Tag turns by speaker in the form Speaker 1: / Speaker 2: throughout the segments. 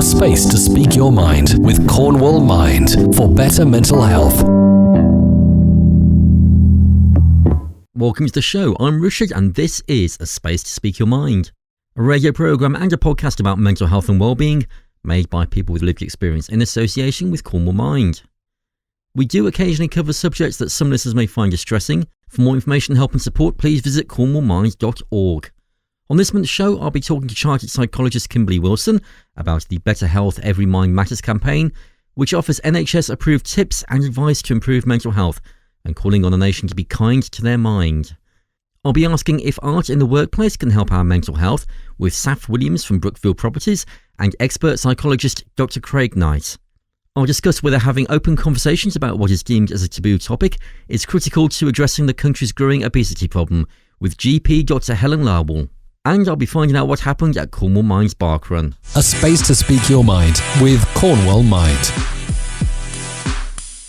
Speaker 1: A space to speak your mind with Cornwall Mind for better mental health.
Speaker 2: Welcome to the show. I'm Richard and this is A Space to Speak Your Mind, a radio programme and a podcast about mental health and well-being made by people with lived experience in association with Cornwall Mind. We do occasionally cover subjects that some listeners may find distressing. For more information, help and support, please visit cornwallmind.org. On this month's show, I'll be talking to Chartered Psychologist Kimberley Wilson about the Better Health Every Mind Matters campaign, which offers NHS-approved tips and advice to improve mental health and calling on the nation to be kind to their mind. I'll be asking if art in the workplace can help our mental health with Saff Williams from Brookfield Properties and expert psychologist Dr Craig Knight. I'll discuss whether having open conversations about what is deemed as a taboo topic is critical to addressing the country's growing obesity problem with GP Dr Helen Lawal. And I'll be finding out what happened at Cornwall Mind's Barkrun.
Speaker 1: A space to speak your mind with Cornwall Mind.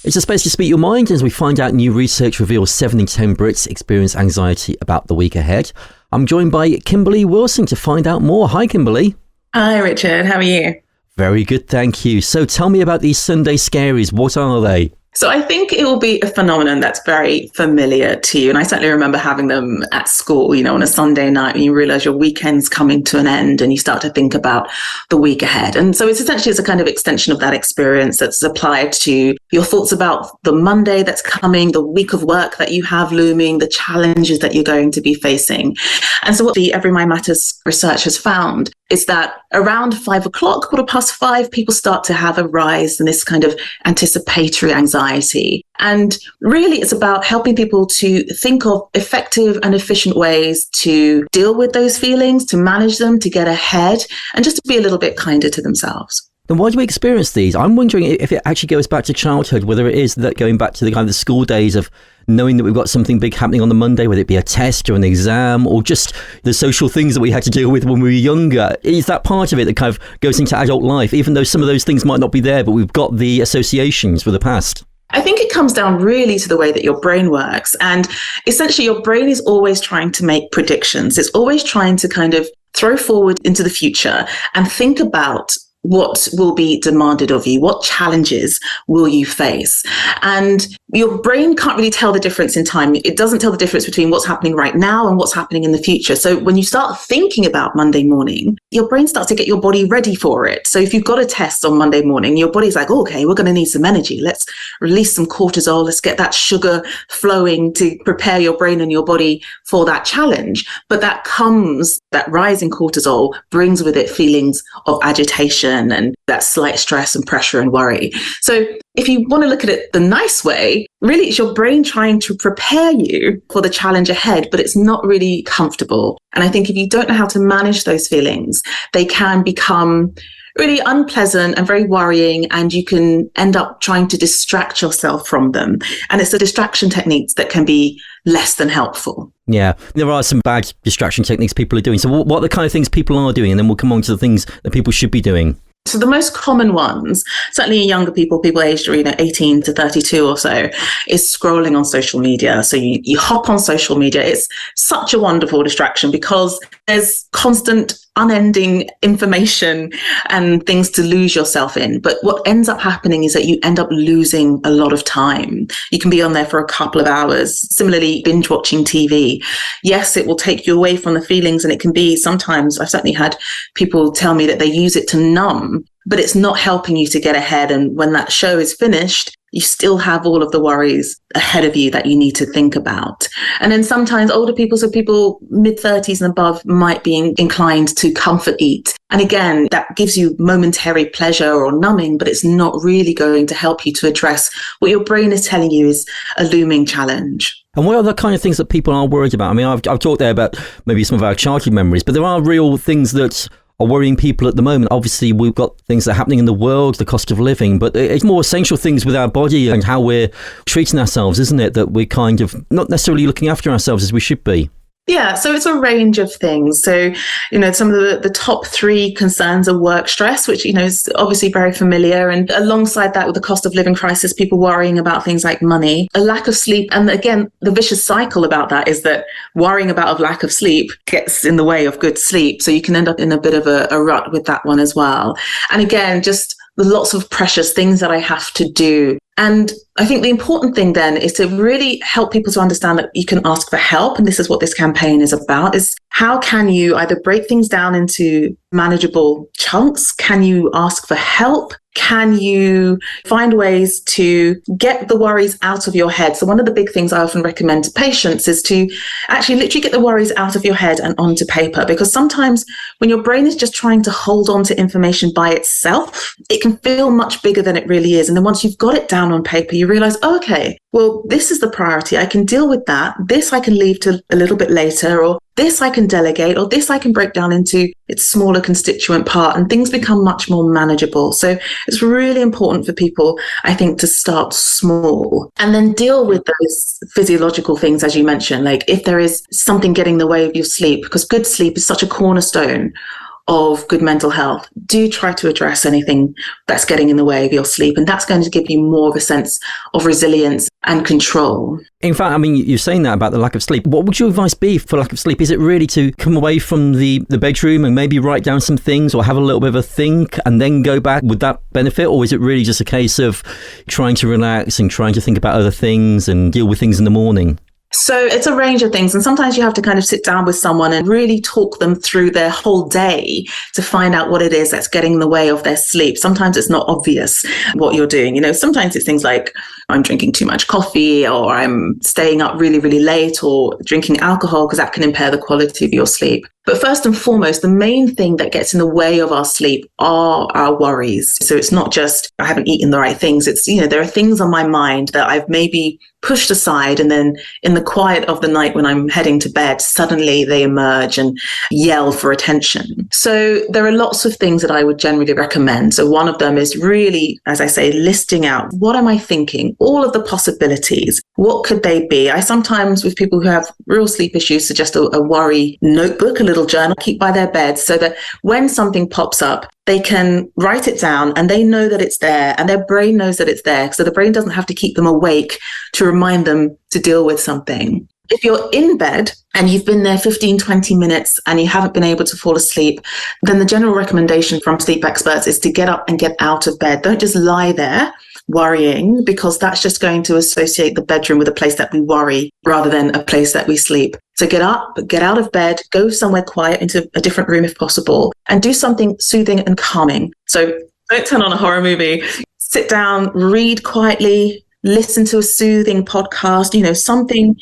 Speaker 2: It's a space to speak your mind as we find out new research reveals 7 in 10 Brits experience anxiety about the week ahead. I'm joined by Kimberley Wilson to find out more. Hi, Kimberley.
Speaker 3: Hi, Richard. How are you?
Speaker 2: Very good, thank you. So tell me about these Sunday scaries. What are they?
Speaker 3: So I think it will be a phenomenon that's very familiar to you. And I certainly remember having them at school, on a Sunday night when you realize your weekend's coming to an end and you start to think about the week ahead. And so it's a kind of extension of that experience that's applied to your thoughts about the Monday that's coming, the week of work that you have looming, the challenges that you're going to be facing. And so what the Every Mind Matters research has found is that around 5 o'clock, 5:15, people start to have a rise in this kind of anticipatory anxiety. And really, it's about helping people to think of effective and efficient ways to deal with those feelings, to manage them, to get ahead, and just to be a little bit kinder to themselves.
Speaker 2: And why do we experience these? I'm wondering if it actually goes back to childhood, whether it is that going back to the kind of the school days of knowing that we've got something big happening on the Monday, whether it be a test or an exam or just the social things that we had to deal with when we were younger. Is that part of it that kind of goes into adult life, even though some of those things might not be there, but we've got the associations with the past?
Speaker 3: I think it comes down really to the way that your brain works. And essentially, your brain is always trying to make predictions. It's always trying to kind of throw forward into the future and think about what will be demanded of you, what challenges will you face. And your brain can't really tell the difference in time. It doesn't tell the difference between what's happening right now and what's happening in the future. So when you start thinking about Monday morning, your brain starts to get your body ready for it. So if you've got a test on Monday morning, your body's like, okay, we're going to need some energy. Let's release some cortisol. Let's get that sugar flowing to prepare your brain and your body for that challenge. But that rise in cortisol brings with it feelings of agitation and that slight stress and pressure and worry. So if you want to look at it the nice way, really it's your brain trying to prepare you for the challenge ahead, but it's not really comfortable. And I think if you don't know how to manage those feelings, they can become really unpleasant and very worrying, and you can end up trying to distract yourself from them. And it's the distraction techniques that can be less than helpful.
Speaker 2: Yeah, there are some bad distraction techniques people are doing. So what are the kind of things people are doing? And then we'll come on to the things that people should be doing.
Speaker 3: So the most common ones, certainly younger people aged 18 to 32 or so, is scrolling on social media. So you hop on social media. It's such a wonderful distraction because there's constant, unending information and things to lose yourself in. But what ends up happening is that you end up losing a lot of time. You can be on there for a couple of hours. Similarly, binge watching TV. Yes, it will take you away from the feelings, and it can be sometimes, I've certainly had people tell me that they use it to numb, but it's not helping you to get ahead. And when that show is finished, you still have all of the worries ahead of you that you need to think about. And then sometimes older people, so people mid-30s and above, might be inclined to comfort eat. And again, that gives you momentary pleasure or numbing, but it's not really going to help you to address what your brain is telling you is a looming challenge.
Speaker 2: And what are the kind of things that people are worried about? I mean, I've talked there about maybe some of our childhood memories, but there are real things that are worrying people at the moment. Obviously, we've got things that are happening in the world, the cost of living, but it's more essential things with our body and how we're treating ourselves, isn't it? That we're kind of not necessarily looking after ourselves as we should be.
Speaker 3: Yeah, so it's a range of things. So, some of the top 3 concerns are work stress, which, is obviously very familiar. And alongside that, with the cost of living crisis, people worrying about things like money, a lack of sleep. And again, the vicious cycle about that is that worrying about a lack of sleep gets in the way of good sleep. So you can end up in a bit of a rut with that one as well. And again, just the lots of precious things that I have to do. And I think the important thing then is to really help people to understand that you can ask for help. And this is what this campaign is about, is how can you either break things down into manageable chunks? Can you ask for help? Can you find ways to get the worries out of your head? So one of the big things I often recommend to patients is to actually literally get the worries out of your head and onto paper, because sometimes when your brain is just trying to hold on to information by itself, it can feel much bigger than it really is. And then once you've got it down on paper, you realize, oh, okay, well, this is the priority. I can deal with that. This I can leave to a little bit later, or this I can delegate, or this I can break down into its smaller constituent part, and things become much more manageable. So it's really important for people, I think, to start small and then deal with those physiological things, as you mentioned, like if there is something getting in the way of your sleep, because good sleep is such a cornerstone of good mental health. Do try to address anything that's getting in the way of your sleep. And that's going to give you more of a sense of resilience and control.
Speaker 2: In fact, I mean, you're saying that about the lack of sleep. What would your advice be for lack of sleep? Is it really to come away from the bedroom and maybe write down some things or have a little bit of a think and then go back? Would that benefit? Or is it really just a case of trying to relax and trying to think about other things and deal with things in the morning?
Speaker 3: So it's a range of things. And sometimes you have to kind of sit down with someone and really talk them through their whole day to find out what it is that's getting in the way of their sleep. Sometimes it's not obvious what you're doing. Sometimes it's things like I'm drinking too much coffee, or I'm staying up really, really late, or drinking alcohol, because that can impair the quality of your sleep. But first and foremost, the main thing that gets in the way of our sleep are our worries. So it's not just I haven't eaten the right things. It's, there are things on my mind that I've maybe pushed aside, and then in the quiet of the night when I'm heading to bed, suddenly they emerge and yell for attention. So there are lots of things that I would generally recommend. So one of them is really, as I say, listing out, what am I thinking? All of the possibilities. What could they be? I sometimes, with people who have real sleep issues, suggest a worry notebook, a little journal, keep by their bed, so that when something pops up, they can write it down and they know that it's there, and their brain knows that it's there. So the brain doesn't have to keep them awake to remind them to deal with something. If you're in bed and you've been there 15, 20 minutes and you haven't been able to fall asleep, then the general recommendation from sleep experts is to get up and get out of bed. Don't just lie there worrying, because that's just going to associate the bedroom with a place that we worry rather than a place that we sleep. So get up, get out of bed, go somewhere quiet, into a different room if possible, and do something soothing and calming. So don't turn on a horror movie. Sit down, read quietly, listen to a soothing podcast, something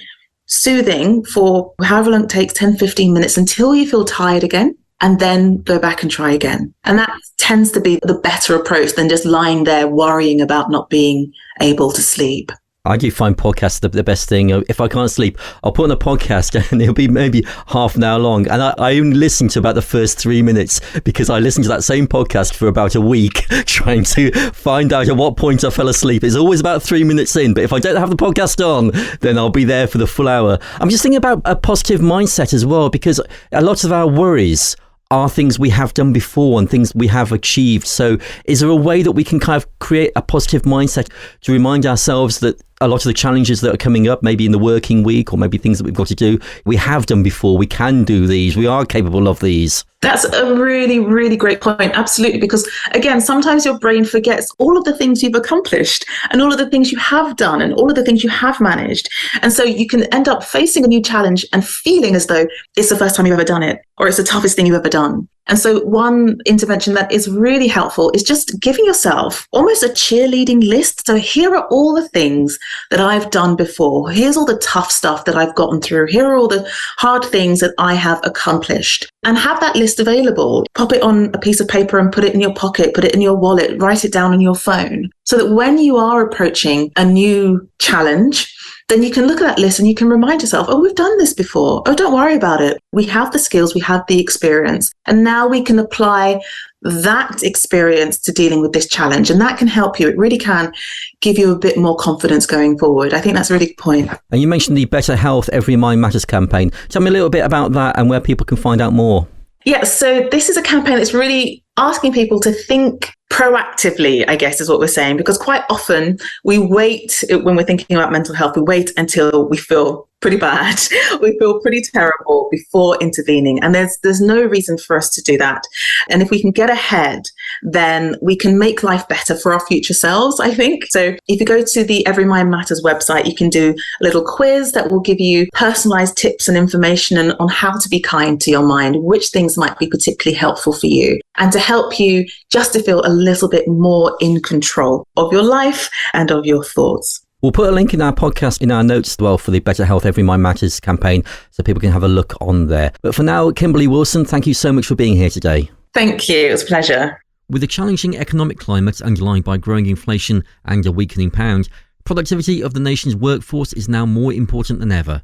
Speaker 3: soothing for however long it takes, 10, 15 minutes, until you feel tired again, and then go back and try again. And that tends to be the better approach than just lying there worrying about not being able to sleep.
Speaker 2: I do find podcasts the best thing. If I can't sleep, I'll put on a podcast and it'll be maybe half an hour long. And I only listen to about the first 3 minutes, because I listened to that same podcast for about a week trying to find out at what point I fell asleep. It's always about 3 minutes in. But if I don't have the podcast on, then I'll be there for the full hour. I'm just thinking about a positive mindset as well, because a lot of our worries are things we have done before and things we have achieved. So is there a way that we can kind of create a positive mindset to remind ourselves that a lot of the challenges that are coming up, maybe in the working week, or maybe things that we've got to do, we have done before, we can do these, we are capable of these?
Speaker 3: That's a really, really great point. Absolutely. Because again, sometimes your brain forgets all of the things you've accomplished and all of the things you have done and all of the things you have managed. And so you can end up facing a new challenge and feeling as though it's the first time you've ever done it, or it's the toughest thing you've ever done. And so one intervention that is really helpful is just giving yourself almost a cheerleading list. So here are all the things that I've done before. Here's all the tough stuff that I've gotten through. Here are all the hard things that I have accomplished. And have that list available. Pop it on a piece of paper and put it in your pocket, put it in your wallet, write it down on your phone, so that when you are approaching a new challenge, then you can look at that list and you can remind yourself, oh, we've done this before. Oh, don't worry about it. We have the skills, we have the experience. And now we can apply that experience to dealing with this challenge. And that can help you. It really can give you a bit more confidence going forward. I think that's a really good point.
Speaker 2: And you mentioned the Better Health Every Mind Matters campaign. Tell me a little bit about that and where people can find out more.
Speaker 3: Yeah, so this is a campaign that's really asking people to think proactively, I guess is what we're saying, because quite often we wait when we're thinking about mental health, we wait until we feel pretty bad, we feel pretty terrible before intervening. And there's no reason for us to do that. And if we can get ahead, then we can make life better for our future selves, I think. So if you go to the Every Mind Matters website, you can do a little quiz that will give you personalized tips and information on how to be kind to your mind, which things might be particularly helpful for you, and to help you just to feel a little bit more in control of your life and of your thoughts.
Speaker 2: We'll put a link in our podcast in our notes as well for the Better Health Every Mind Matters campaign so people can have a look on there. But for now, Kimberley Wilson, thank you so much for being here today.
Speaker 3: Thank you. It was a pleasure.
Speaker 2: With a challenging economic climate underlined by growing inflation and a weakening pound, productivity of the nation's workforce is now more important than ever.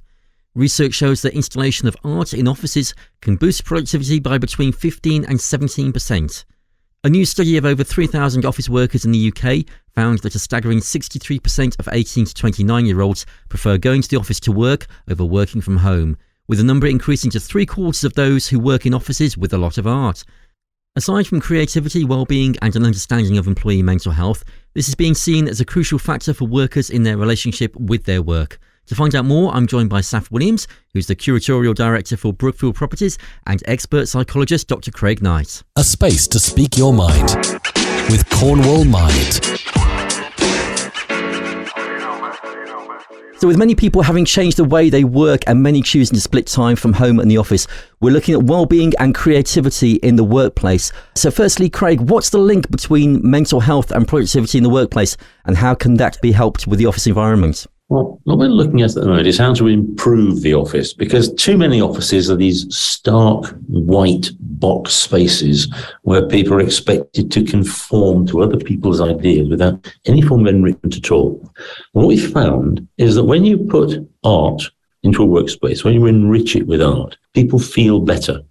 Speaker 2: Research shows that installation of art in offices can boost productivity by between 15 and 17%. A new study of over 3,000 office workers in the UK found that a staggering 63% of 18 to 29-year-olds prefer going to the office to work over working from home, with the number increasing to 3/4 of those who work in offices with a lot of art. Aside from creativity, well-being and an understanding of employee mental health, this is being seen as a crucial factor for workers in their relationship with their work. To find out more, I'm joined by Saff Williams, who's the Curatorial Director for Brookfield Properties, and expert psychologist Dr Craig Knight.
Speaker 1: A space to speak your mind with Cornwall Mind.
Speaker 2: So with many people having changed the way they work and many choosing to split time from home and the office, we're looking at well-being and creativity in the workplace. So firstly, Craig, what's the link between mental health and productivity in the workplace, and how can that be helped with the office environment?
Speaker 4: Well, what we're looking at the moment is how to improve the office, because too many offices are these stark white box spaces where people are expected to conform to other people's ideas without any form of enrichment at all. And what we found is that when you put art into a workspace, when you enrich it with art, people feel better.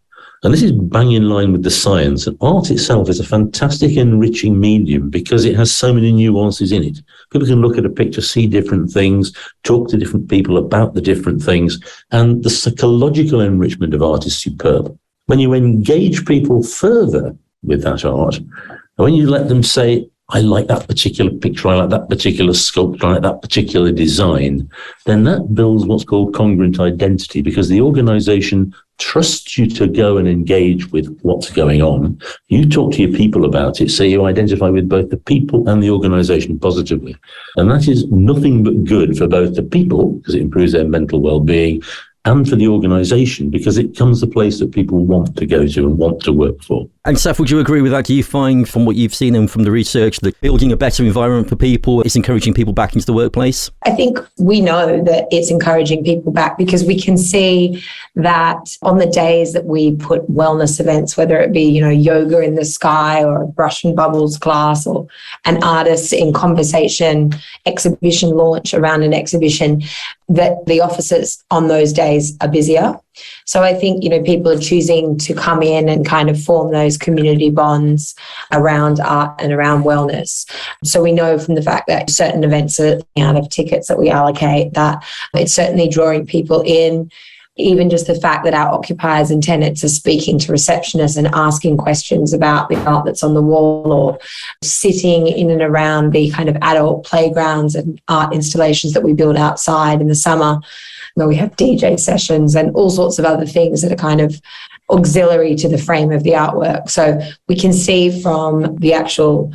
Speaker 4: And this is bang in line with the science. And art itself is a fantastic enriching medium because it has so many nuances in it. People can look at a picture, see different things, talk to different people about the different things. And the psychological enrichment of art is superb. When you engage people further with that art, and when you let them say, I like that particular picture, I like that particular sculpture, I like that particular design, then that builds what's called congruent identity, because the organization trusts you to go and engage with what's going on. You talk to your people about it, so you identify with both the people and the organization positively. And that is nothing but good for both the people, because it improves their mental well-being, and for the organisation, because it becomes the place that people want to go to and want to work for.
Speaker 2: And Saff, would you agree with that? Do you find from what you've seen and from the research that building a better environment for people is encouraging people back into the workplace?
Speaker 5: I think we know that it's encouraging people back because we can see that on the days that we put wellness events, whether it be, yoga in the sky or a brush and bubbles class or an artist in conversation exhibition launch around an exhibition, that the offices on those days are busier. So I think, people are choosing to come in and kind of form those community bonds around art and around wellness. So we know from the fact that certain events are out of tickets that we allocate, that it's certainly drawing people in. Even just the fact that our occupiers and tenants are speaking to receptionists and asking questions about the art that's on the wall, or sitting in and around the kind of adult playgrounds and art installations that we build outside in the summer, where we have DJ sessions and all sorts of other things that are kind of auxiliary to the frame of the artwork. So we can see from the actual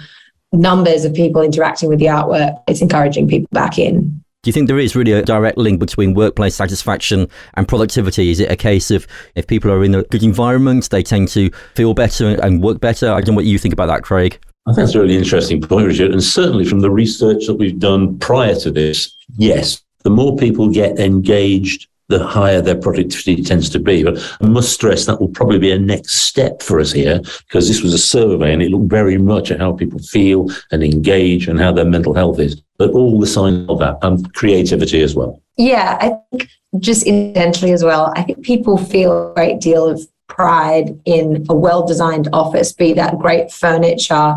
Speaker 5: numbers of people interacting with the artwork, it's encouraging people back in.
Speaker 2: Do you think there is really a direct link between workplace satisfaction and productivity? Is it a case of if people are in a good environment, they tend to feel better and work better? I don't know what you think about that, Craig.
Speaker 4: I think that's a really interesting point, Richard. And certainly from the research that we've done prior to this, yes, the more people get engaged, the higher their productivity tends to be. But I must stress that will probably be a next step for us here, because this was a survey and it looked very much at how people feel and engage and how their mental health is. But all the signs of that, and creativity as well.
Speaker 5: Yeah, I think just incidentally as well, I think people feel a great deal of pride in a well-designed office, be that great furniture,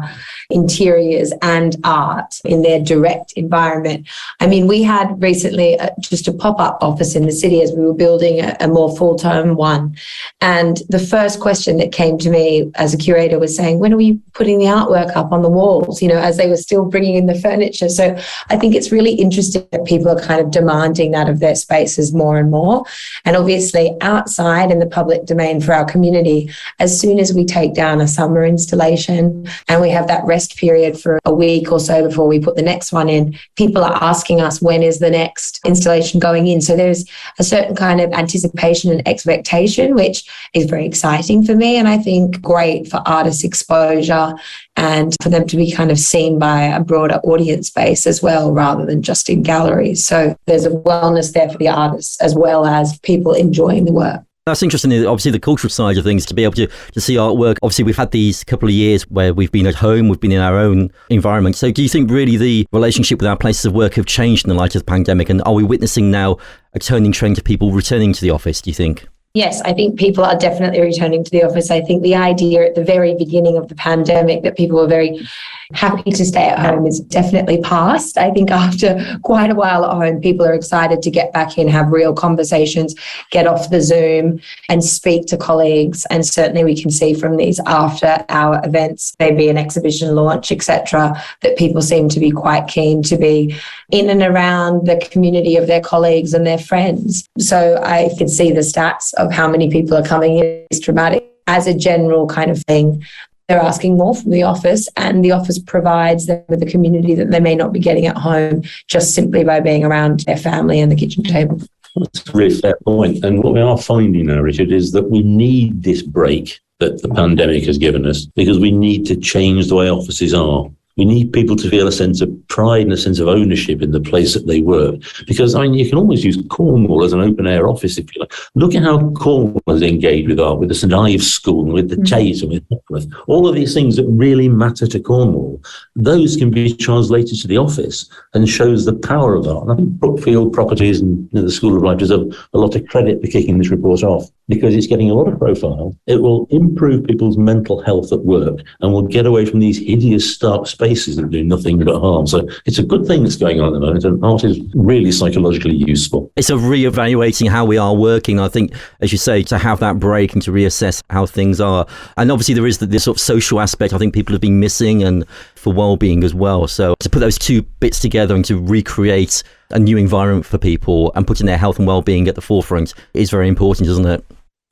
Speaker 5: interiors and art in their direct environment. I mean, we had recently just a pop-up office in the city as we were building a more full-term one. And the first question that came to me as a curator was saying, when are we putting the artwork up on the walls, as they were still bringing in the furniture? So I think it's really interesting that people are kind of demanding that of their spaces more and more. And obviously outside in the public domain for our community, as soon as we take down a summer installation and we have that rest period for a week or so before we put the next one in, people are asking us, when is the next installation going in? So there's a certain kind of anticipation and expectation, which is very exciting for me, and I think great for artists' exposure and for them to be kind of seen by a broader audience base as well, rather than just in galleries. So there's a wellness there for the artists as well as people enjoying the work.
Speaker 2: That's interesting, obviously the cultural side of things, to be able to see artwork. Obviously we've had these couple of years where we've been at home, we've been in our own environment. So do you think really the relationship with our places of work have changed in the light of the pandemic? And are we witnessing now a turning trend of people returning to the office, do you think?
Speaker 5: Yes, I think people are definitely returning to the office. I think the idea at the very beginning of the pandemic that people were very happy to stay at home is definitely past. I think after quite a while at home, people are excited to get back in, have real conversations, get off the Zoom and speak to colleagues. And certainly we can see from these after hour events, maybe an exhibition launch, etc., that people seem to be quite keen to be in and around the community of their colleagues and their friends. So I can see the stats of how many people are coming in is dramatic. As a general kind of thing, they're asking more from the office, and the office provides them with a community that they may not be getting at home just simply by being around their family and the kitchen table.
Speaker 4: That's a really fair point. And what we are finding now, Richard, is that we need this break that the pandemic has given us, because we need to change the way offices are. We need people to feel a sense of pride and a sense of ownership in the place that they work. Because, you can almost use Cornwall as an open-air office, if you like. Look at how Cornwall has engaged with art, with the St Ives School, with the Tate and with Brookfield. All of these things that really matter to Cornwall, those can be translated to the office and shows the power of art. And I think Brookfield Properties and the School of Life deserve a lot of credit for kicking this report off, because it's getting a lot of profile. It will improve people's mental health at work and will get away from these hideous stark spaces that do nothing but harm. So it's a good thing that's going on at the moment, and art is really psychologically useful.
Speaker 2: It's a re-evaluating how we are working. I think, as you say, to have that break and to reassess how things are. And obviously there is this sort of social aspect I think people have been missing, and for well-being as well. So to put those two bits together and to recreate a new environment for people and putting their health and well-being at the forefront is very important, isn't it?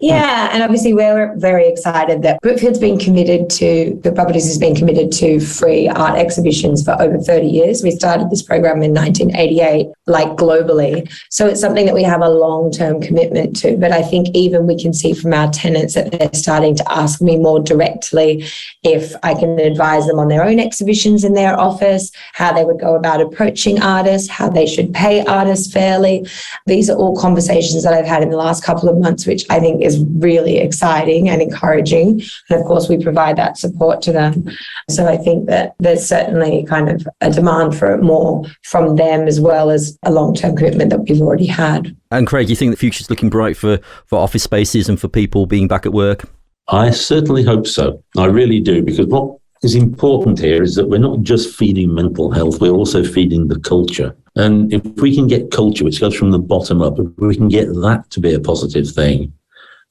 Speaker 5: Yeah, and obviously we're very excited that Brookfield's been committed to, the properties has been committed to free art exhibitions for over 30 years. We started this program in 1988, globally. So it's something that we have a long-term commitment to. But I think even we can see from our tenants that they're starting to ask me more directly if I can advise them on their own exhibitions in their office, how they would go about approaching artists, how they should pay artists fairly. These are all conversations that I've had in the last couple of months, which I think is really exciting and encouraging. And of course, we provide that support to them. So I think that there's certainly kind of a demand for it more from them, as well as a long-term commitment that we've already had.
Speaker 2: And Craig, do you think the future's looking bright for office spaces and for people being back at work?
Speaker 4: I certainly hope so. I really do, because what is important here is that we're not just feeding mental health, we're also feeding the culture. And if we can get culture, which goes from the bottom up, if we can get that to be a positive thing,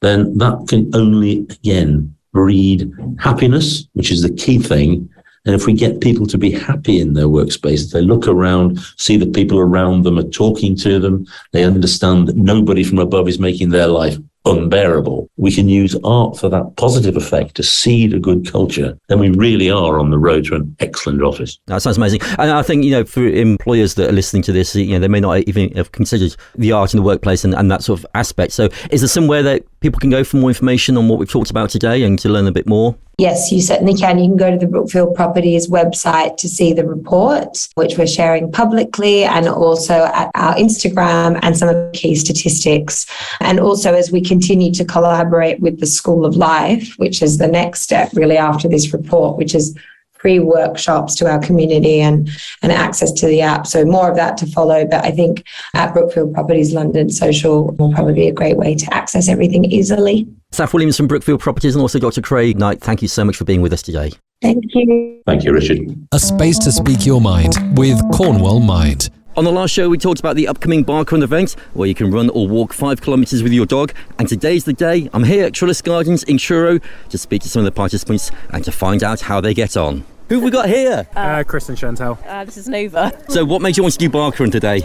Speaker 4: then that can only, again, breed happiness, which is the key thing. And if we get people to be happy in their workspace, they look around, see that people around them are talking to them, they understand that nobody from above is making their life unbearable. We can use art for that positive effect to seed a good culture. Then we really are on the road to an excellent office.
Speaker 2: That sounds amazing. And I think, for employers that are listening to this, they may not even have considered the art in the workplace and that sort of aspect. So is there somewhere that people can go for more information on what we've talked about today and to learn a bit more?
Speaker 5: Yes, you certainly can. You can go to the Brookfield Properties website to see the report, which we're sharing publicly, and also at our Instagram and some of the key statistics. And also, as we continue to collaborate with the School of Life, which is the next step really after this report, which is free workshops to our community and access to the app. So more of that to follow. But I think at Brookfield Properties London Social will probably be a great way to access everything easily.
Speaker 2: Saff Williams from Brookfield Properties and also Dr. Craig Knight, thank you so much for being with us today.
Speaker 5: Thank you.
Speaker 4: Thank you, Richard.
Speaker 1: A space to speak your mind with Cornwall Mind.
Speaker 2: On the last show, we talked about the upcoming Barkrun event where you can run or walk 5 kilometres with your dog. And today's the day. I'm here at Trellis Gardens in Truro to speak to some of the participants and to find out how they get on. Who have we got here?
Speaker 6: Chris and Chantal.
Speaker 7: This is Nova.
Speaker 2: So what made you want to do Barkrun today?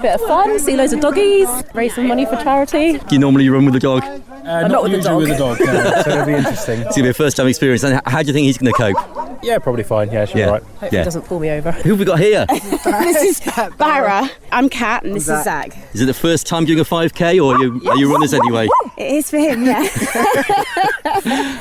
Speaker 7: Bit of fun, see loads of doggies, raise some money for charity.
Speaker 2: Do you normally run with the dog?
Speaker 6: Not
Speaker 7: with the
Speaker 6: usually
Speaker 7: dog.
Speaker 6: with the dog, no, so it'll be interesting.
Speaker 2: It's going to be a first time experience. And how do you think he's going to cope?
Speaker 6: Yeah, probably fine. Yeah, she'll be right.
Speaker 7: Hopefully it doesn't pull me over.
Speaker 2: Who have we got here?
Speaker 8: This is Barra. I'm Kat and this is Zach.
Speaker 2: Is it the first time doing a 5k or are you runners anyway?
Speaker 8: It is for him, yeah.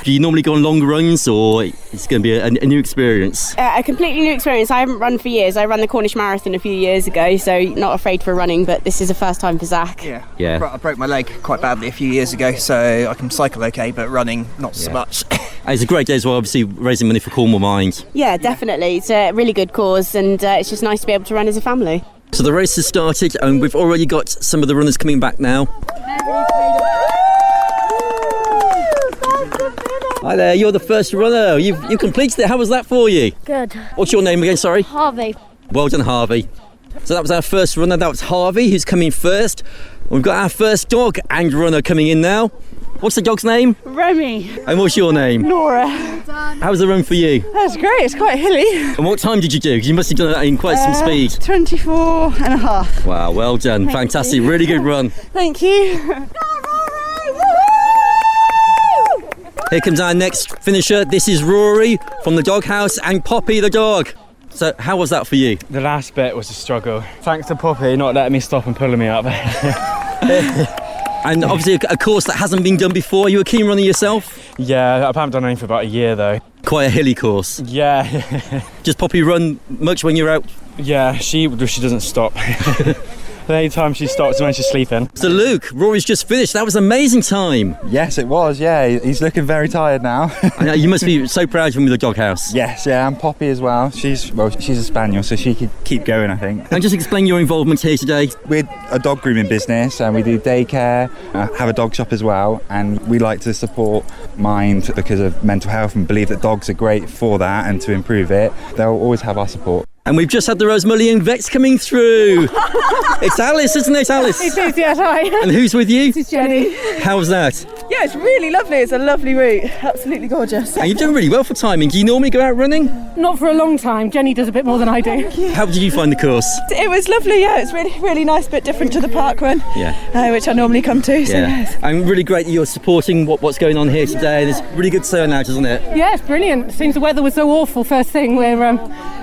Speaker 2: Do you normally go on long runs or it's going to be a new experience?
Speaker 8: A completely new experience. I haven't run for years. I ran the Cornish Marathon a few years ago, so not afraid for running, but this is the first time for Zach.
Speaker 2: Yeah.
Speaker 9: I broke my leg quite badly a few years ago, so I can cycle okay, but running not so much.
Speaker 2: And it's a great day as well, obviously raising money for Cornwall Mind.
Speaker 8: Yeah, definitely. It's a really good cause, and it's just nice to be able to run as a family.
Speaker 2: So the race has started and we've already got some of the runners coming back now. Hi there, you're the first runner. You completed it. How was that for you?
Speaker 10: Good.
Speaker 2: What's your name again, sorry?
Speaker 10: Harvey.
Speaker 2: Well done, Harvey. So that was our first runner. That was Harvey who's coming first. We've got our first dog and runner coming in now. What's the dog's name?
Speaker 10: Remy.
Speaker 2: And what's your name?
Speaker 10: Nora.
Speaker 2: How was the run for you?
Speaker 10: That's great. It's quite hilly.
Speaker 2: And what time did you do? 'Cause you must have done that in quite some speed.
Speaker 10: 24 and a half.
Speaker 2: Wow, well done. Fantastic. Really good run.
Speaker 10: Thank you.
Speaker 2: Here comes our next finisher. This is Rory from the doghouse and Poppy the dog. So how was that for you?
Speaker 6: The last bit was a struggle. Thanks to Poppy not letting me stop and pulling me up.
Speaker 2: And obviously a course that hasn't been done before. Are you a keen runner yourself?
Speaker 6: Yeah, I haven't done anything for about a year though.
Speaker 2: Quite a hilly course.
Speaker 6: Yeah.
Speaker 2: Does Poppy run much when you're out?
Speaker 6: Yeah, she doesn't stop. The only time she stops is when she's sleeping.
Speaker 2: So Luke, Rory's just finished. That was an amazing time.
Speaker 11: Yes, it was. Yeah, he's looking very tired now.
Speaker 2: I know, you must be so proud of him with the doghouse.
Speaker 11: Yes, yeah, and Poppy as well. She's a spaniel, so she could keep going, I think.
Speaker 2: And just explain your involvement here today.
Speaker 11: We're a dog grooming business, and we do daycare, have a dog shop as well, and we like to support Mind because of mental health and believe that dogs are great for that and to improve it. They'll always have our support.
Speaker 2: And we've just had the Rosemullion vets coming through. It's Alice, isn't it, Alice?
Speaker 10: It is, yes, hi.
Speaker 2: And who's with you?
Speaker 10: This is Jenny.
Speaker 2: How's that?
Speaker 10: Yeah, it's really lovely. It's a lovely route. Absolutely gorgeous.
Speaker 2: And you've done really well for timing. Do you normally go out running?
Speaker 10: Not for a long time. Jenny does a bit more than I do.
Speaker 2: How did you find the course?
Speaker 10: It was lovely, yeah. It's really, really nice, bit different to the Barkrun, which I normally come to. So yes.
Speaker 2: And really great that you're supporting what's going on here today. There's really good turnout, isn't it?
Speaker 10: Yeah, it's brilliant. Seems the weather was so awful first thing. We're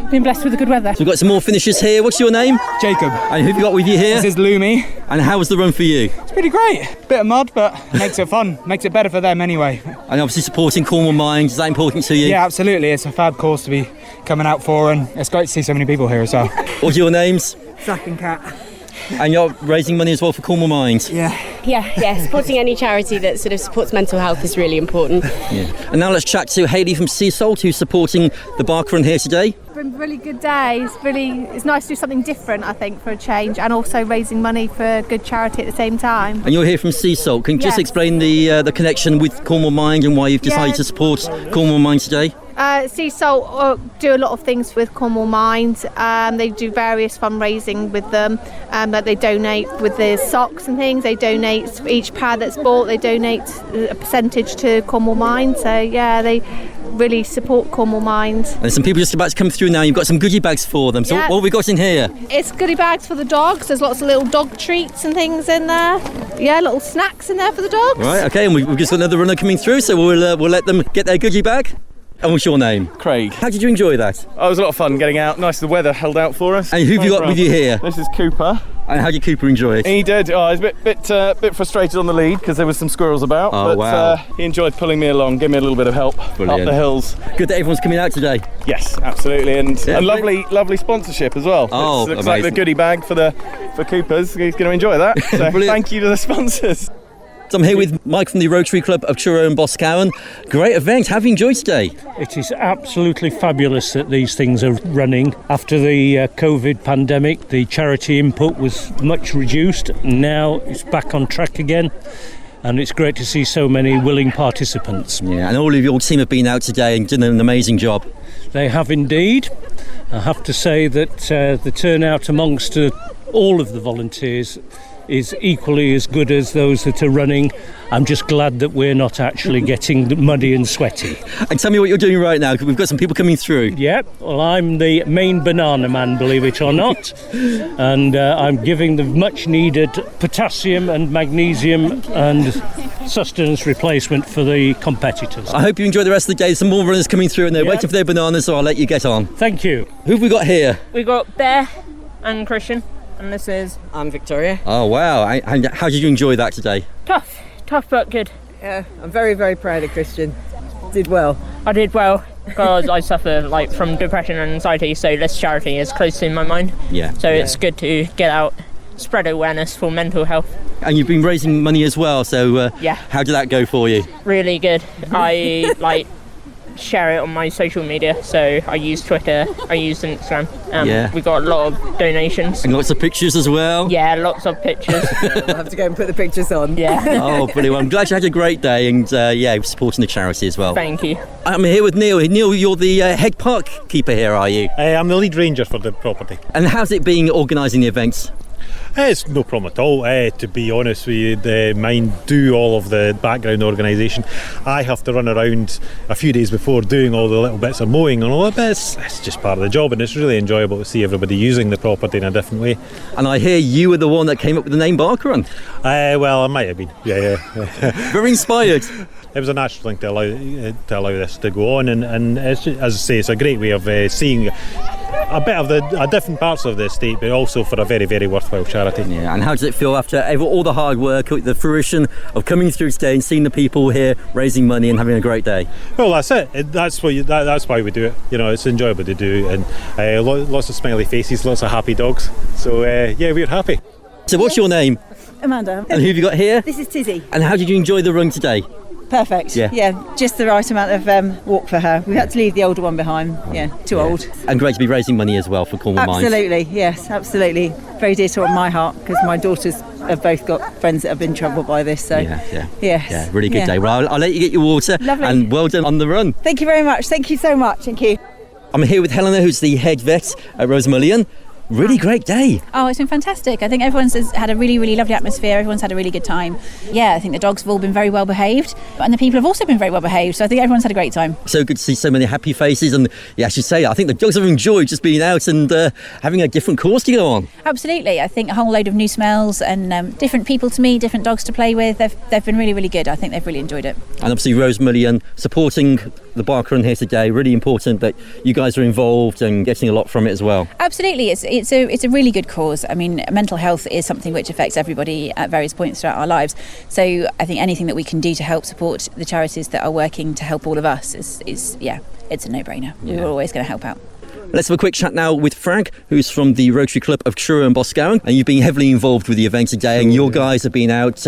Speaker 10: been blessed with the good weather.
Speaker 2: So we've got some more finishers here. What's your name?
Speaker 6: Jacob.
Speaker 2: And who have you got with you here?
Speaker 6: This is Lumi.
Speaker 2: And how was the run for you?
Speaker 6: It's pretty great. Bit of mud, but makes it fun. Makes it better for them anyway.
Speaker 2: And obviously supporting Cornwall Mind, is that important to you?
Speaker 6: Yeah, absolutely. It's a fab course to be coming out for, and it's great to see so many people here as well.
Speaker 2: What's your names?
Speaker 10: Zach and Kat.
Speaker 2: And you're raising money as well for Cornwall Mind?
Speaker 8: Yeah. Supporting any charity that sort of supports mental health is really important.
Speaker 2: Yeah. And now let's chat to Hayley from Sea Salt, who's supporting the Barkrun here today.
Speaker 12: It's been a really good day. It's nice to do something different, I think, for a change, and also raising money for good charity at the same time.
Speaker 2: And you're here from Sea Salt. Can you just explain the connection with Cornwall Mind and why you've decided to support Cornwall Mind today?
Speaker 12: Sea Salt do a lot of things with Cornwall Mind. They do various fundraising with them. Like they donate with the socks and things. They donate for each pad that's bought. They donate a percentage to Cornwall Mind. So yeah, they really support Cornwall Mind.
Speaker 2: And there's some people just about to come through now. You've got some goodie bags for them. So what have we got in here?
Speaker 12: It's goodie bags for the dogs. There's lots of little dog treats and things in there. Yeah, little snacks in there for the dogs.
Speaker 2: Right. Okay. And we've just got another runner coming through, so we'll let them get their goodie bag. And what's your name?
Speaker 13: Craig.
Speaker 2: How did you enjoy that?
Speaker 13: Oh, it was a lot of fun getting out. Nice, the weather held out for us.
Speaker 2: And who have you got with you here?
Speaker 13: This is Cooper.
Speaker 2: And how did Cooper enjoy it?
Speaker 13: He did. Oh, he was a bit frustrated on the lead because there was some squirrels about.
Speaker 2: Oh,
Speaker 13: but
Speaker 2: wow.
Speaker 13: He enjoyed pulling me along, giving me a little bit of help
Speaker 2: Brilliant.
Speaker 13: up the hills.
Speaker 2: Good that everyone's coming out today.
Speaker 13: Yes, absolutely, and lovely sponsorship as well.
Speaker 2: Oh,
Speaker 13: looks like the goodie bag for Coopers. He's going to enjoy that. So thank you to the sponsors.
Speaker 2: So I'm here with Mike from the Rotary Club of Truro and Boscawen. Great event. How have you enjoyed today?
Speaker 14: It is absolutely fabulous that these things are running. After the COVID pandemic, the charity input was much reduced. Now it's back on track again. and it's great to see so many willing participants.
Speaker 2: Yeah, and all of your team have been out today and done an amazing job.
Speaker 14: They have indeed. I have to say that the turnout amongst all of the volunteers is equally as good as those that are running. I'm just glad that we're not actually getting muddy and sweaty.
Speaker 2: And tell me what you're doing right now, because we've got some people coming through.
Speaker 14: Yeah, well, I'm the main banana man, believe it or not, and I'm giving the much needed potassium and magnesium and sustenance replacement for the competitors.
Speaker 2: I hope you enjoy the rest of the day. There's some more runners coming through and they're waiting for their bananas, so I'll let you get on.
Speaker 14: Thank you.
Speaker 2: Who have we got here?
Speaker 15: We've got Bear and Christian. And this is...
Speaker 16: I'm Victoria.
Speaker 2: Oh, wow. And how did you enjoy that today?
Speaker 15: Tough but good.
Speaker 16: Yeah, I'm very, very proud of Christian. Did well.
Speaker 15: I did well because I suffer from depression and anxiety, so this charity is close to my mind.
Speaker 2: Yeah.
Speaker 15: So it's good to get out, spread awareness for mental health.
Speaker 2: And you've been raising money as well, so how did that go for you?
Speaker 15: Really good. I share it on my social media, so I use Twitter, I use Instagram. We got a lot of donations
Speaker 2: and lots of pictures as well.
Speaker 15: Yeah, lots of pictures.
Speaker 16: We'll have to go and put the pictures on.
Speaker 15: Yeah.
Speaker 2: Oh, brilliant. I'm glad you had a great day, and supporting the charity as well.
Speaker 15: Thank you.
Speaker 2: I'm here with Neil. Neil, you're the head park keeper here, are you?
Speaker 17: I'm the lead ranger for the property.
Speaker 2: And how's it been organising the events?
Speaker 17: It's no problem at all. To be honest with you, the Mind do all of the background organisation. I have to run around a few days before doing all the little bits of mowing and all that, but it's just part of the job, and it's really enjoyable to see everybody using the property in a different way.
Speaker 2: And I hear you were the one that came up with the name Barkrun.
Speaker 17: Well, I might have been. Yeah.
Speaker 2: Very inspired.
Speaker 17: It was a natural thing to allow this to go on, and it's just, as I say, it's a great way of seeing a bit of the different parts of the estate, but also for a very, very worthwhile charity.
Speaker 2: Yeah, and how does it feel after all the hard work, the fruition of coming through today and seeing the people here raising money and having a great day?
Speaker 17: Well, that's it. That's why we do it. You know, it's enjoyable to do, and lots of smiley faces, lots of happy dogs. So we're happy.
Speaker 2: So, what's your name?
Speaker 18: Amanda.
Speaker 2: And who have you got here?
Speaker 18: This is Tizzy.
Speaker 2: And how did you enjoy the run today?
Speaker 18: Perfect. Yeah, just the right amount of walk for her. We had to leave the older one behind. Yeah, too old.
Speaker 2: And great to be raising money as well for Cornwall Mind.
Speaker 18: Absolutely, yes, absolutely. Very dear to my heart, because my daughters have both got friends that have been troubled by this. So
Speaker 2: yeah, really good day. Well, I'll let you get your water.
Speaker 18: Lovely.
Speaker 2: And well done on the run.
Speaker 18: Thank you very much. Thank you so much. Thank you.
Speaker 2: I'm here with Helena, who's the head vet at Rosemullion. Really great day.
Speaker 19: Oh, it's been fantastic. I think everyone's had a really, really lovely atmosphere. Everyone's had a really good time. Yeah, I think the dogs have all been very well behaved, and the people have also been very well behaved. So I think everyone's had a great time. So good to see so many happy faces, and I should say, I think the dogs have enjoyed just being out and having a different course to go on. Absolutely. I think a whole load of new smells and different people to meet, different dogs to play with. They've been really, really good. I think they've really enjoyed it. And obviously Rosemullion supporting the Barkrun here today. Really important that you guys are involved and getting a lot from it as well. Absolutely. It's a really good cause. I mean, mental health is something which affects everybody at various points throughout our lives. So I think anything that we can do to help support the charities that are working to help all of us is it's a no-brainer. We're always going to help out. Let's have a quick chat now with Frank, who's from the Rotary Club of Truro and Boscawen, and you've been heavily involved with the event today, and your guys have been out.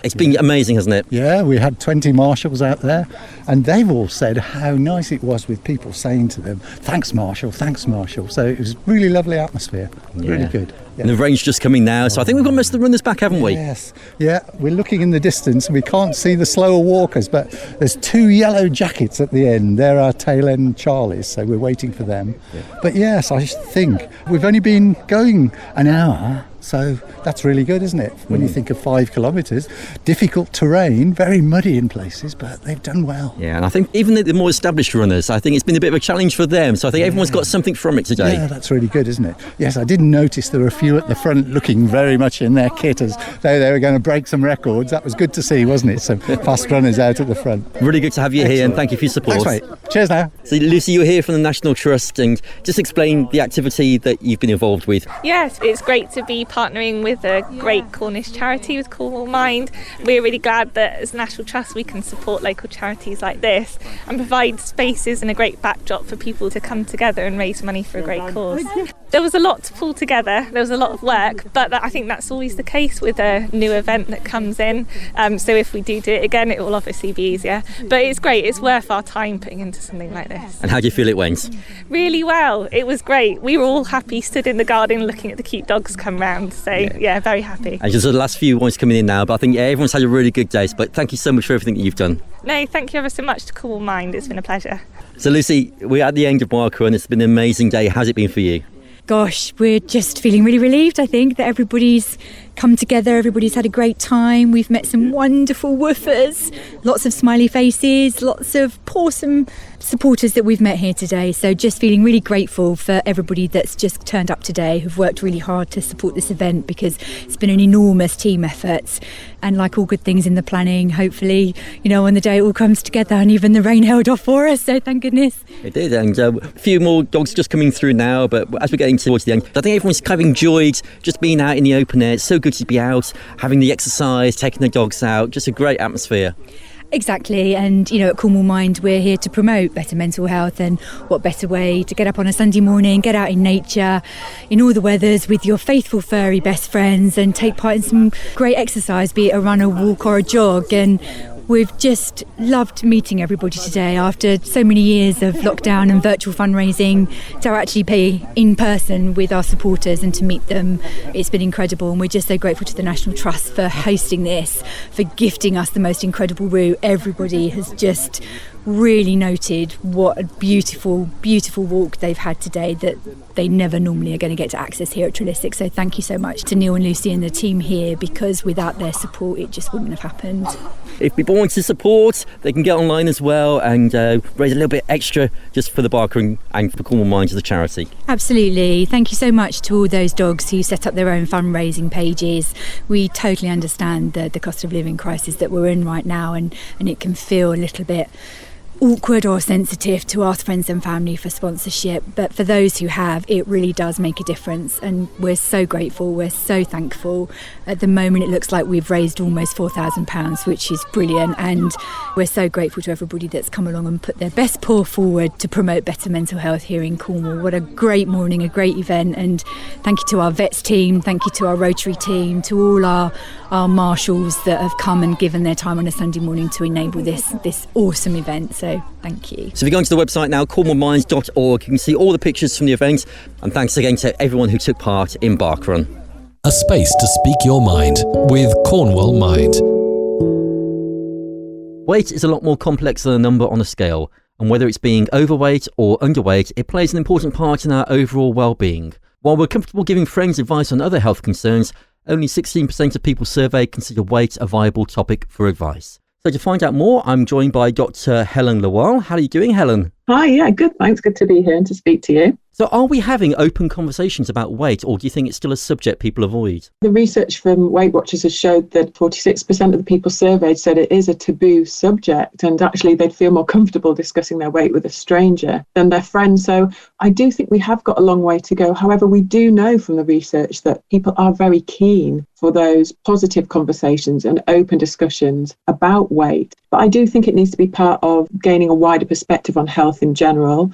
Speaker 19: It's been amazing, hasn't it?
Speaker 20: Yeah, we had 20 marshals out there, and they've all said how nice it was with people saying to them, thanks Marshal, thanks Marshal. So it was really lovely atmosphere, really good. Yeah. And the rain's just coming now, so I think we've got most of the runners back, haven't we? Yes, yeah, we're looking in the distance. We can't see the slower walkers, but there's 2 yellow jackets at the end. They're our tail end Charlies, so we're waiting for them. Yeah. But yes, I think we've only been going an hour, so that's really good, isn't it? When you think of 5 kilometres, difficult terrain, very muddy in places, but they've done well. Yeah, and I think even the more established runners, I think it's been a bit of a challenge for them, so I think everyone's got something from it today. Yeah, that's really good, isn't it? Yes, I did notice there were a few at the front looking very much in their kit as though they were going to break some records. That was good to see, wasn't it? Some fast runners out at the front. Really good to have you here, and thank you for your support. Thanks, mate. Cheers now. So Lucy, you're here from the National Trust, and just explain the activity that you've been involved with.
Speaker 21: Yes, it's great to be partnering with a great Cornish charity, with Cornwall Mind. We're really glad that as National Trust we can support local charities like this and provide spaces and a great backdrop for people to come together and raise money for a great cause. There was a lot to pull together, there was a lot of work, but I think that's always the case with a new event that comes in. So if we do it again, it will obviously be easier. But it's great, it's worth our time putting into something like this. And how do you feel it went? Really well, it was great. We were all happy, stood in the garden looking at the cute dogs come round. around. So yeah, very happy.
Speaker 2: And just the last few ones coming in now, but I think everyone's had a really good day. But thank you so much for everything that you've done.
Speaker 21: No, thank you ever so much to Cornwall Mind. It's been a pleasure.
Speaker 2: So Lucy, we're at the end of Barkrun. It's been an amazing day. How's it been for you?
Speaker 3: Gosh, we're just feeling really relieved, I think, that everybody's come together, everybody's had a great time. We've met some wonderful woofers, lots of smiley faces, lots of awesome supporters that we've met here today. So just feeling really grateful for everybody that's just turned up today, who've worked really hard to support this event, because it's been an enormous team effort. And like all good things in the planning, hopefully, on the day it all comes together, and even the rain held off for us, so thank goodness.
Speaker 2: It did, and a few more dogs just coming through now, but as we're getting towards the end, I think everyone's kind of enjoyed just being out in the open air. It's so good to be out, having the exercise, taking the dogs out, just a great atmosphere.
Speaker 3: Exactly, and at Cornwall Mind we're here to promote better mental health, and what better way to get up on a Sunday morning, get out in nature in all the weathers with your faithful furry best friends and take part in some great exercise, be it a run, a walk or a jog. And we've just loved meeting everybody today after so many years of lockdown and virtual fundraising, to actually be in person with our supporters and to meet them. It's been incredible, and we're just so grateful to the National Trust for hosting this, for gifting us the most incredible route. Everybody has just really noted what a beautiful, beautiful walk they've had today that they never normally are going to get to access here at Trellistic. So thank you so much to Neil and Lucy and the team here, because without their support it just wouldn't have happened.
Speaker 2: If people want to support, they can get online as well and raise a little bit extra just for the Barkrun and for Cornwall Mind as a charity.
Speaker 3: Absolutely. Thank you so much to all those dogs who set up their own fundraising pages. We totally understand the cost of living crisis that we're in right now, and it can feel a little bit awkward or sensitive to ask friends and family for sponsorship, but for those who have, it really does make a difference, and we're so grateful, we're so thankful. At the moment it looks like we've raised almost £4,000, which is brilliant, and we're so grateful to everybody that's come along and put their best paw forward to promote better mental health here in Cornwall. What a great morning, a great event, and thank you to our vets team, thank you to our Rotary team, to all our marshals that have come and given their time on a Sunday morning to enable this awesome event. So thank you.
Speaker 2: So if you go onto the website now, cornwallminds.org, you can see all the pictures from the event, and thanks again to everyone who took part in Barkrun.
Speaker 1: A space to speak your mind with Cornwall Mind.
Speaker 2: Weight is a lot more complex than a number on a scale, and whether it's being overweight or underweight, it plays an important part in our overall well-being. While we're comfortable giving friends advice on other health concerns, only 16% of people surveyed consider weight a viable topic for advice. So to find out more, I'm joined by Dr Helen Lawal. How are you doing, Helen?
Speaker 22: Hi, yeah, good, thanks. Good to be here and to speak to you.
Speaker 2: So are we having open conversations about weight, or do you think it's still a subject people avoid?
Speaker 22: The research from Weight Watchers has showed that 46% of the people surveyed said it is a taboo subject, and actually they'd feel more comfortable discussing their weight with a stranger than their friend. So I do think we have got a long way to go. However, we do know from the research that people are very keen for those positive conversations and open discussions about weight. But I do think it needs to be part of gaining a wider perspective on health in general.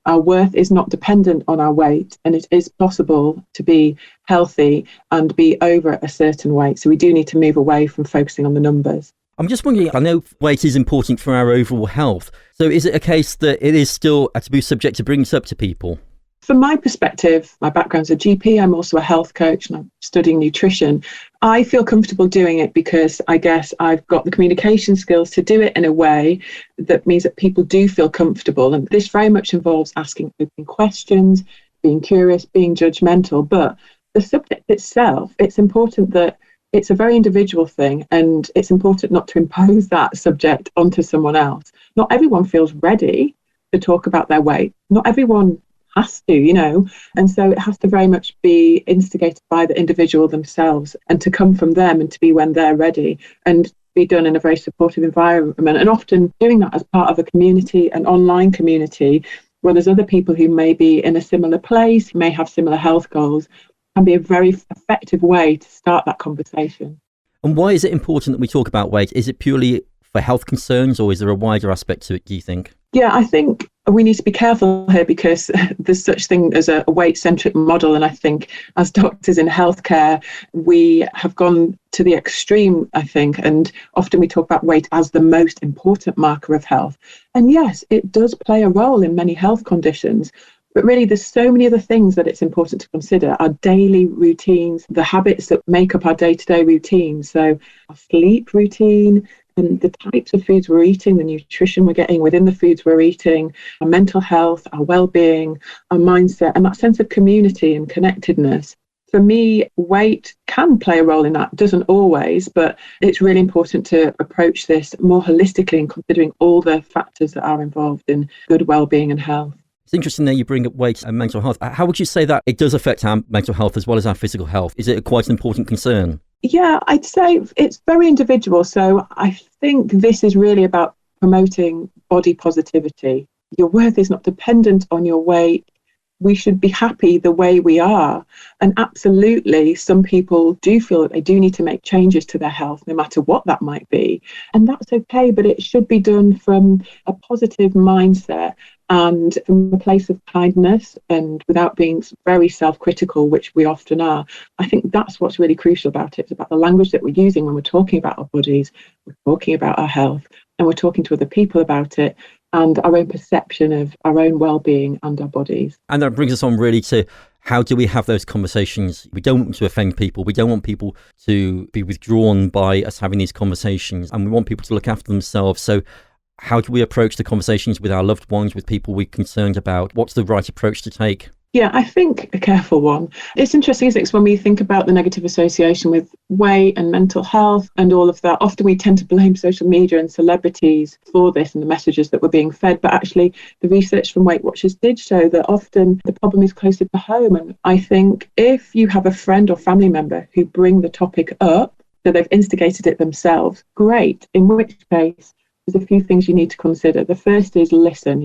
Speaker 22: Our worth is not dependent on our weight, and it is possible to be healthy and be over a certain weight. So we do need to move away from focusing on the numbers.
Speaker 2: I'm just wondering, I know weight is important for our overall health. So is it a case that it is still a taboo subject to bring this up to people?
Speaker 22: From my perspective, my background's a GP, I'm also a health coach and I'm studying nutrition. I feel comfortable doing it because I guess I've got the communication skills to do it in a way that means that people do feel comfortable. And this very much involves asking open questions, being curious, being judgmental. But the subject itself, it's important that it's a very individual thing, and it's important not to impose that subject onto someone else. Not everyone feels ready to talk about their weight. Not everyone has to, and so it has to very much be instigated by the individual themselves and to come from them and to be when they're ready and be done in a very supportive environment. And often doing that as part of a community, an online community, where there's other people who may be in a similar place, may have similar health goals, can be a very effective way to start that conversation.
Speaker 2: And why is it important that we talk about weight? Is it purely for health concerns, or is there a wider aspect to it, do you think?
Speaker 22: Yeah, I think we need to be careful here because there's such thing as a weight-centric model. And I think as doctors in healthcare, we have gone to the extreme, I think. And often we talk about weight as the most important marker of health. And yes, it does play a role in many health conditions. But really, there's so many other things that it's important to consider. Our daily routines, the habits that make up our day-to-day routines. So our sleep routine and the types of foods we're eating, the nutrition we're getting within the foods we're eating, our mental health, our well-being, our mindset, and that sense of community and connectedness. For me, weight can play a role in that. It doesn't always, but it's really important to approach this more holistically and considering all the factors that are involved in good well-being and health.
Speaker 2: It's interesting that you bring up weight and mental health. How would you say that it does affect our mental health as well as our physical health? Is it quite an important concern?
Speaker 22: Yeah, I'd say it's very individual. So I think this is really about promoting body positivity. Your worth is not dependent on your weight. We should be happy the way we are. And absolutely, some people do feel that they do need to make changes to their health, no matter what that might be. And that's okay, but it should be done from a positive mindset and from a place of kindness and without being very self-critical, which we often are. I think that's what's really crucial about it. It's about the language that we're using when we're talking about our bodies, we're talking about our health, and we're talking to other people about it, and our own perception of our own well-being and our bodies.
Speaker 2: And that brings us on really to how do we have those conversations? We don't want to offend people. We don't want people to be withdrawn by us having these conversations, and we want people to look after themselves. So how do we approach the conversations with our loved ones, with people we're concerned about? What's the right approach to take?
Speaker 22: Yeah, I think a careful one. It's interesting, isn't it? 'Cause when we think about the negative association with weight and mental health and all of that, often we tend to blame social media and celebrities for this and the messages that we're being fed. But actually, the research from Weight Watchers did show that often the problem is closer to home. And I think if you have a friend or family member who bring the topic up, so they've instigated it themselves, great. In which case, there's a few things you need to consider. The first is listen,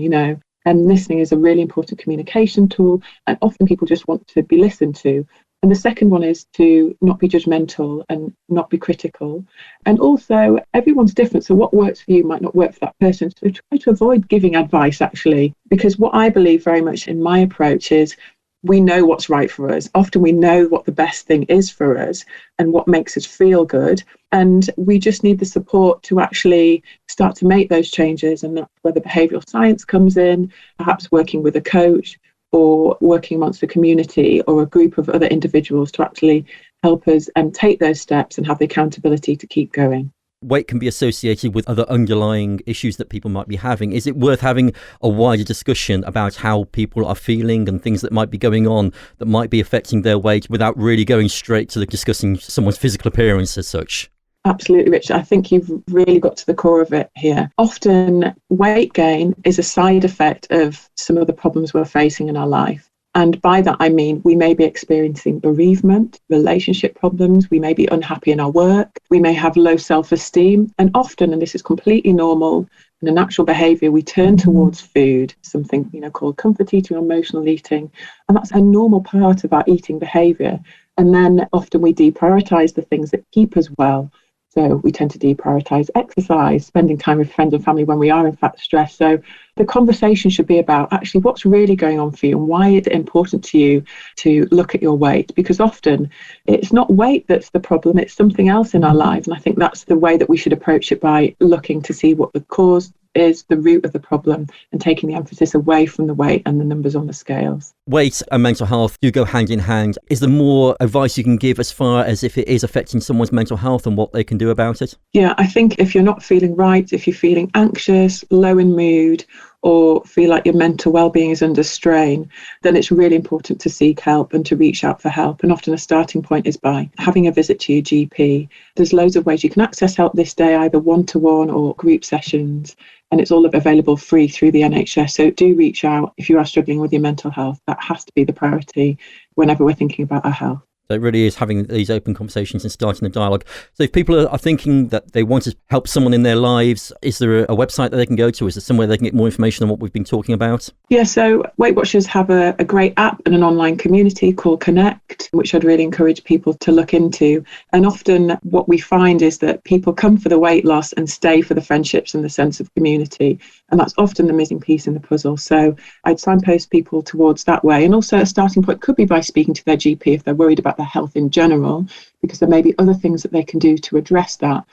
Speaker 22: and listening is a really important communication tool, and often people just want to be listened to. And the second one is to not be judgmental and not be critical. And also, everyone's different, so what works for you might not work for that person. So try to avoid giving advice, actually, because what I believe very much in my approach is we know what's right for us. Often we know what the best thing is for us and what makes us feel good. And we just need the support to actually start to make those changes. And that's where the behavioural science comes in, perhaps working with a coach or working amongst the community or a group of other individuals to actually help us take those steps and have the accountability to keep going.
Speaker 2: Weight can be associated with other underlying issues that people might be having. Is it worth having a wider discussion about how people are feeling and things that might be going on that might be affecting their weight without really going straight to discussing someone's physical appearance as such?
Speaker 22: Absolutely, Richard. I think you've really got to the core of it here. Often weight gain is a side effect of some of the problems we're facing in our life. And by that, I mean, we may be experiencing bereavement, relationship problems. We may be unhappy in our work. We may have low self-esteem. And often, and this is completely normal and a natural behaviour, we turn towards food, something, called comfort eating or emotional eating. And that's a normal part of our eating behaviour. And then often we deprioritise the things that keep us well. So we tend to deprioritise exercise, spending time with friends and family when we are in fact stressed. So the conversation should be about actually what's really going on for you and why is it important to you to look at your weight? Because often it's not weight that's the problem, it's something else in our lives. And I think that's the way that we should approach it, by looking to see what the cause is, the root of the problem, and taking the emphasis away from the weight and the numbers on the scales.
Speaker 2: Weight and mental health do go hand in hand. Is there more advice you can give as far as if it is affecting someone's mental health and what they can do about it?
Speaker 22: Yeah, I think if you're not feeling right, if you're feeling anxious, low in mood, or feel like your mental well-being is under strain, then it's really important to seek help and to reach out for help. And often a starting point is by having a visit to your GP. There's loads of ways you can access help this day, either one-to-one or group sessions, and it's all available free through the NHS. So do reach out if you are struggling with your mental health. That has to be the priority whenever we're thinking about our health.
Speaker 2: So it really is having these open conversations and starting a dialogue. So if people are thinking that they want to help someone in their lives, is there a website that they can go to? Is there somewhere they can get more information on what we've been talking about?
Speaker 22: Yeah, so Weight Watchers have a great app and an online community called Connect, which I'd really encourage people to look into. And often what we find is that people come for the weight loss and stay for the friendships and the sense of community. And that's often the missing piece in the puzzle. So I'd signpost people towards that way. And also a starting point could be by speaking to their GP if they're worried about their health in general, because there may be other things that they can do to address that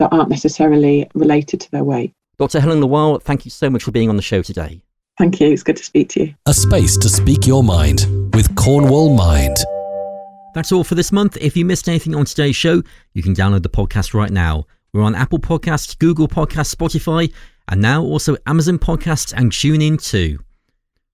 Speaker 22: aren't necessarily related to their weight.
Speaker 2: Dr. Helen Lawal, thank you so much for being on the show today.
Speaker 22: Thank you. It's good to speak to you.
Speaker 1: A space to speak your mind with Cornwall Mind.
Speaker 2: That's all for this month. If you missed anything on today's show, you can download the podcast right now. We're on Apple Podcasts, Google Podcasts, Spotify, and now also Amazon Podcasts and TuneIn too.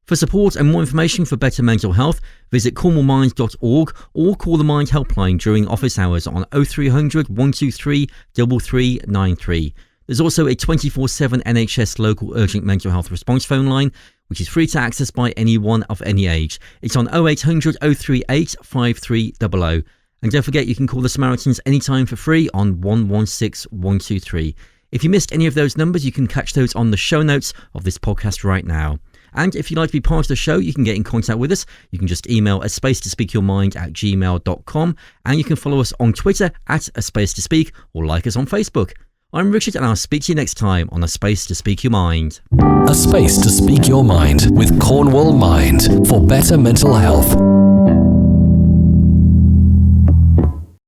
Speaker 2: For support and more information for better mental health, visit cornwallmind.org or call the Mind helpline during office hours on 0300 123 3393. There's also a 24/7 NHS local urgent mental health response phone line, which is free to access by anyone of any age. It's on 0800 038 5300. And don't forget, you can call the Samaritans anytime for free on 116 123. If you missed any of those numbers, you can catch those on the show notes of this podcast right now. And if you'd like to be part of the show, you can get in contact with us. You can just email aspacetospeakyourmind@gmail.com, and you can follow us on Twitter @aspacetospeak or like us on Facebook. I'm Richard, and I'll speak to you next time on A Space to Speak Your Mind.
Speaker 1: A space to speak your mind with Cornwall Mind for better mental health.